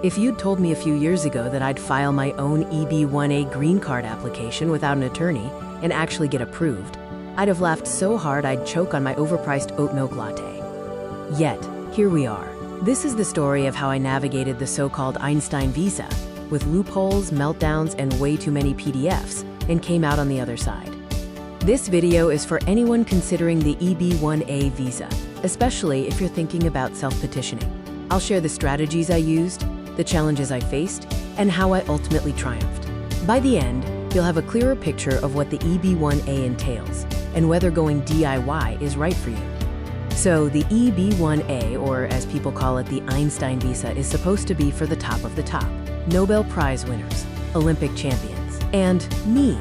If you'd told me a few years ago that I'd file my own EB1A green card application without an attorney and actually get approved, I'd have laughed so hard I'd choke on my overpriced oat milk latte. Yet, here we are. This is the story of how I navigated the so-called Einstein Visa, with loopholes, meltdowns, and way too many PDFs, and came out on the other side. This video is for anyone considering the EB1A visa, especially if you're thinking about self-petitioning. I'll share the strategies I used, the challenges I faced, and how I ultimately triumphed. By the end, you'll have a clearer picture of what the EB1A entails, and whether going DIY is right for you. So the EB1A, or as people call it, the Einstein Visa, is supposed to be for the top of the top. Nobel Prize winners, Olympic champions, and me,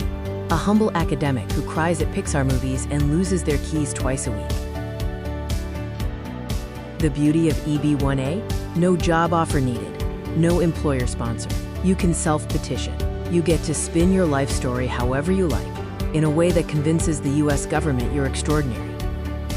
a humble academic who cries at Pixar movies and loses their keys twice a week. The beauty of EB1A? No job offer needed, no employer sponsor. You can self-petition. You get to spin your life story however you like, in a way that convinces the US government you're extraordinary.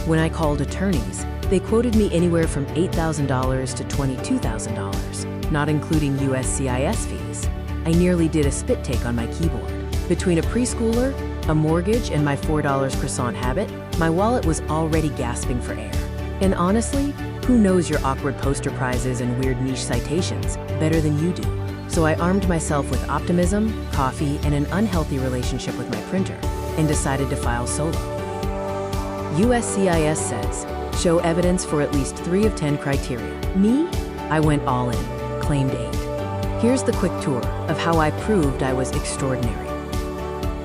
When I called attorneys, they quoted me anywhere from $8,000 to $22,000, not including USCIS fees. I nearly did a spit take on my keyboard. Between a preschooler, a mortgage, and my $4 croissant habit, my wallet was already gasping for air. And honestly, who knows your awkward poster prizes and weird niche citations better than you do? So I armed myself with optimism, coffee, and an unhealthy relationship with my printer, and decided to file solo. USCIS says, show evidence for at least 3 of 10 criteria. Me? I went all in, claimed 8. Here's the quick tour of how I proved I was extraordinary.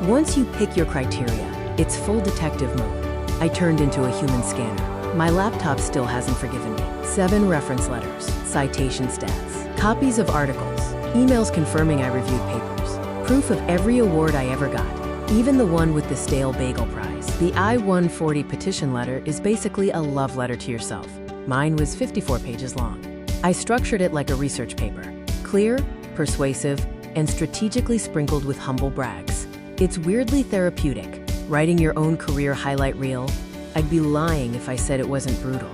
Once you pick your criteria, it's full detective mode. I turned into a human scanner. My laptop still hasn't forgiven me. 7 reference letters, citation stats, copies of articles, emails confirming I reviewed papers, proof of every award I ever got, even the one with the stale bagel prize. The I-140 petition letter is basically a love letter to yourself. Mine was 54 pages long. I structured it like a research paper, clear, persuasive, and strategically sprinkled with humble brags. It's weirdly therapeutic, writing your own career highlight reel. I'd be lying if I said it wasn't brutal.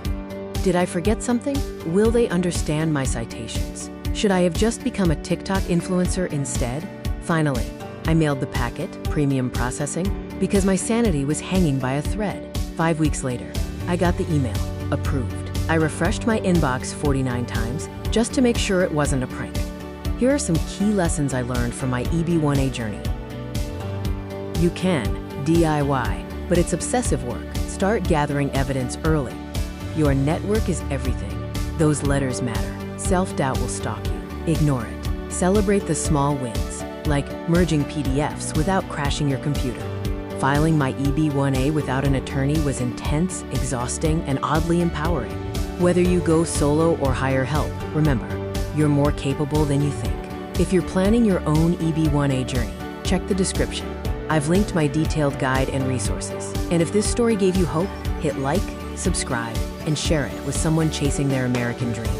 Did I forget something? Will they understand my citations? Should I have just become a TikTok influencer instead? Finally, I mailed the packet, premium processing, because my sanity was hanging by a thread. 5 weeks later, I got the email, approved. I refreshed my inbox 49 times just to make sure it wasn't a prank. Here are some key lessons I learned from my EB1A journey. You can DIY, but it's obsessive work. Start gathering evidence early. Your network is everything. Those letters matter. Self-doubt will stalk you. Ignore it. Celebrate the small wins, like merging PDFs without crashing your computer. Filing my EB1A without an attorney was intense, exhausting, and oddly empowering. Whether you go solo or hire help, remember, you're more capable than you think. If you're planning your own EB1A journey, check the description. I've linked my detailed guide and resources. And if this story gave you hope, hit like, subscribe, and share it with someone chasing their American dream.